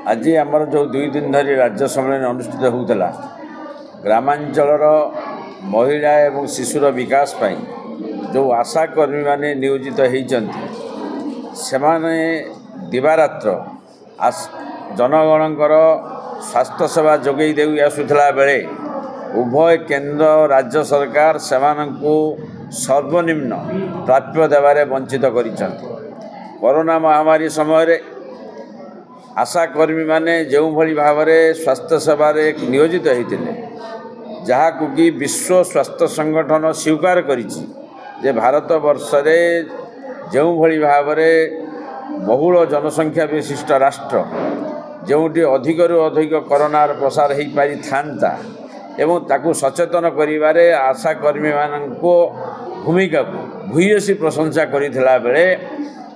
आज आमर जो 2 दिन धरी राज्य सम्मेलन अनुष्ठित होता ग्रामांचल महिला एवं शिशुर विकास पाई जो आशाकर्मी माने नियोजित होती से दिवारात्र जनगणकर स्वास्थ्य सेवा जोगई दे आसुला बेले उभय केंद्र राज्य सरकार से सर्वनिम्न प्राप्य देवारे वंचित करिसेंति। कोरोना महामारी समय आशाकर्मी माने जो भली भाव में स्वास्थ्य सेवार नियोजित होते जहाँ कि विश्व स्वास्थ्य संगठन स्वीकार करिछि भारत वर्ष जो भली भाव में बहुल जनसंख्या विशिष्ट राष्ट्र जोटी अधिकरू अधिक कोरोनार प्रसार हो पारि था एवं ताकू सचेतन करिबारे आशाकर्मी माननको भूमिका को भूयसी प्रशंसा करिथिला बेले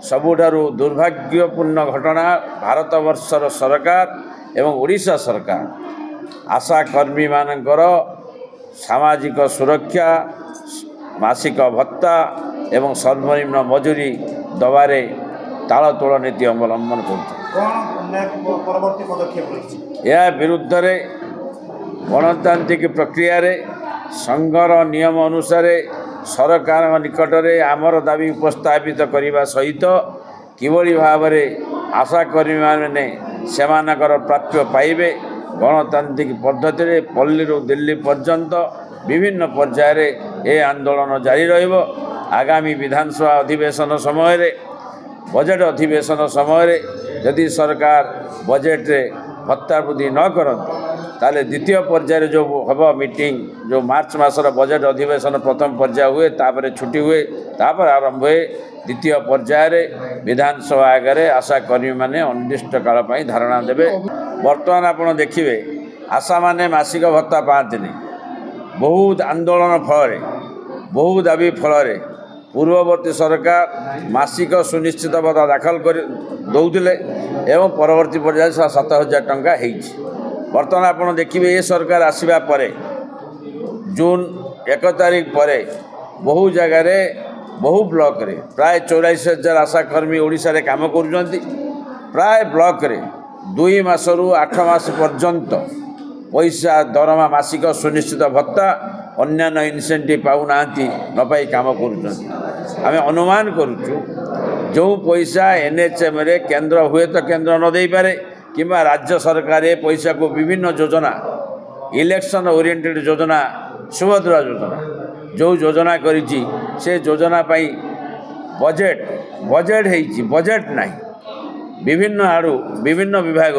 सबुठारु दुर्भाग्यपूर्ण घटना भारत वर्षर सरकार एवं ओडिशा सरकार आशाकर्मी मानकर सामाजिक सुरक्षा मासिक भत्ता एवं सर्वनिम्न मजूरी दबारे तालतोल नीति अवलंबन कर विरुद्ध गणतांत्रिक प्रक्रिया संघर नियम अनुसार सरकार निकट में आमर दाबी उपस्थापित करने सहित किभली भाव में आशाकर्मी मैंने सेमानकर प्राप्य पाइबे गणतांत्रिक पद्धति पल्ली दिल्ली पर्यंत विभिन्न पर्यायर ए आंदोलन जारी रहिबो। आगामी विधानसभा अधिवेशन समय बजेट अधिवेशन समय यदि सरकार बजेट रे भत्ता वृद्धि न करते ताले द्वितीय पर्यायर जो हम मीटिंग जो मार्च मासर बजेट अधिवेशन प्रथम पर्याय हुए तापर छुट्टी हुए तापर आरंभ हुए द्वितीय पर्यायर विधानसभा आगे आशाकर्मी माने अनिर्दिष्ट काल पाई धारणा देवे। वर्तमान आपड़ देखिए आशा माने मासिक भत्ता पाते बहुत आंदोलन फल बहु दाबी फल पूर्ववर्ती सरकार मासिक सुनिश्चित भत्ता दाखल कर दौले एवं परवर्ती पर्याय 7,000 टंका होइछि। बर्तमान आपड़ देखिए ये सरकार आसवा पर जून 1 तारिख पर बहु जगार बहु ब्लॉक रे प्राय 84,000 आशाकर्मी ओडिशा रे काम करुचंती। प्राय ब्लॉक रे 2 मासरू 8 मास पर्यंत पैसा दरमा मासिक सुनिश्चित भत्ता अन्य इनसेंटिव पाऊना न पाई काम करुचंती। आमे अनुमान करुचु जो पैसा एनएचएम रे केंद्र हुए तो केंद्र न दे पारे किंबा राज्य सरकार ए पैसा को विभिन्न योजना इलेक्शन ओरिएंटेड योजना सुभद्रा योजना जो योजना करिछि से योजना पाई बजेट है बजेट नहीं विभिन्न आड़ू विभिन्न विभाग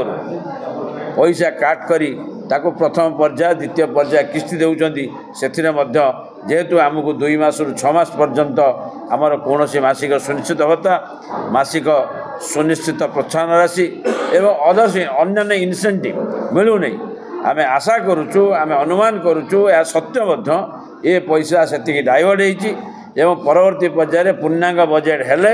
पैसा काट करी ताको प्रथम पर्याय द्वितीय पर्याय किस्ती देउचंदी सेथिरे मध्य जेहेतु आमको 2 मासरू 6 मास पर्यंत आमर कौन मासिक सुनिश्चित भत्ता मासिक सुनिश्चित प्रोत्साहन राशि एवं अदर्स अन्य इनसेंटिव मिलू नहीं आम आशा करुचु आम अनुमान करुचु या सत्य ये पैसा से डाइवर्ट होती एवं परवर्ती पर्यायर पूर्णांग बजेट हेले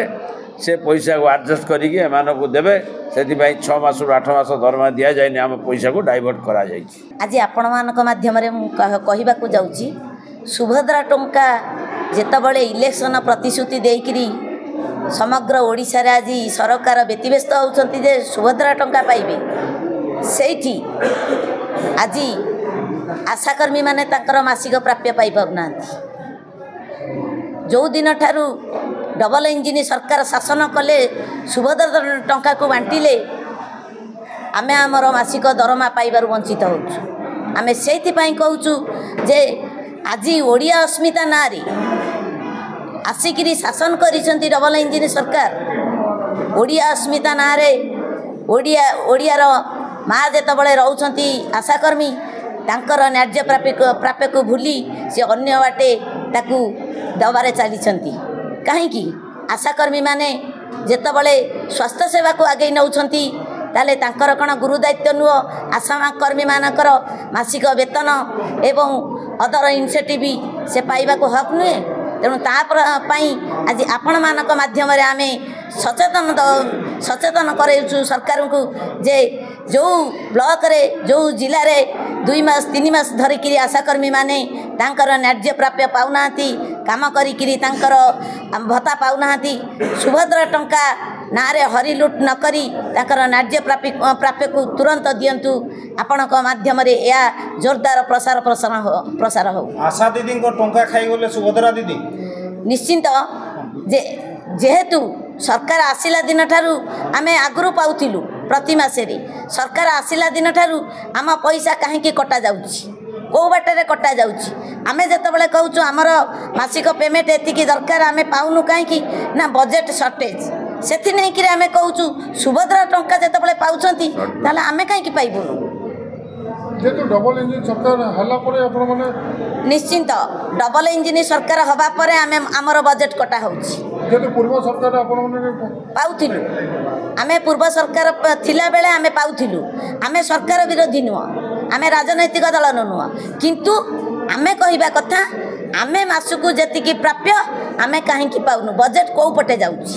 से पैसा को एडजस्ट करिके एमानकु देबे से 6 मासरू 8 मास दरमा दिया जाए आम पैसा को डाइवर्ट करा जाय। आज आपण मानक माध्यम कहबा को जाउची सुभद्रा टंका जेतबळे इलेक्शन प्रतिश्रुति देकरी समग्र ओडिशा रे आज सरकार व्यतिव्यस्त होउछंती जे सुभद्रा टंका पाइबे सेठी आज आशाकर्मी माने ताकर मासिक प्राप्य पाई पाउनांती। जो दिन ठारू डबल इंजिन सरकार शासन कले सुभद्रा टंका को बांटिले आमे आमर मासिक दरमा पाइबार वंचित होउछु। आमे सेति पई कहउछु जे आज ओडिया अस्मिता नारी आसिकी शासन करिसेंती डबल इंजिन सरकार ओडिया अस्मिता नारे ओडियार माँ जेतबळे रहउछंती आशाकर्मी तांकर न्याय्य प्राप्य को भूली से अन्य बाटे ताकू दबारे चलीछंती। कहीं आशाकर्मी माने जेतबळे स्वास्थ्य सेवा को आगे नौछंती ताले तांकर कण गुरु दायित्व नुह आशाकर्मी मानकर मासिक वेतन एवं अदर इनसेटिव से पाइबा को हक नुहे। तेणु तापाई आज आपण मानक माध्यम आमे सचेतन करेछु सरकार को जे जो ब्लॉक रे जो जिले में 2 मास 3 मास धरिकी आशाकर्मी माने तांकर न्याय्य प्राप्य पाउना काम करी तांकर भत्ता पाउना सुभद्रा टंका ନାଁରେ ହରିଲୁଟ୍ ନ କରି ତାଙ୍କର ନ୍ୟାଯ୍ୟ ପ୍ରାପ୍ୟକୁ ତୁରନ୍ତ ଦିଅନ୍ତୁ। ଆପଣଙ୍କ ମାଧ୍ୟମରେ ଏହା ଜୋରଦାର ପ୍ରସାର ହେଉ। आशा दीदी टंका खाईगले सुभद्रा दीदी निश्चिंत जेहेतु सरकार आसिला दिन ठारू आमे आगु पाउथिलु प्रति मासेरी सरकार आसिला दिन ठारू आम पैसा कहीं कटा जाउछि कौ बाटे कटा जाउछि आमे जेतेबेले कहूछु आमर मासिक पेमेंट एतिकी दरकार आमे पाउनु कहीं ना बजेट सर्टेज सेथि नहीं कि आमे कहूछु सुभद्रा टंका जेतेबेले पाउछंती ताले आमे कहीं पाइबुनु जेतु डबल इंजिन सरकार हल्ला परे आपण माने निश्चिंत डबल इंजिन सरकार हवा परे आमे आमर बजेट कटा होउछि जेतु पूर्व सरकार आपण माने पाउथिलु आमे पूर्व सरकार थिला बेले आमे पाउथिलु आमे सरकार विरोधी नुह आमे राजनैतिक दल नुह किंतु आमे कहिबा कथा आमे मासुकु जेतिकी प्राप्य आमे काहे की पाउनु बजेट को पटे जाउछि।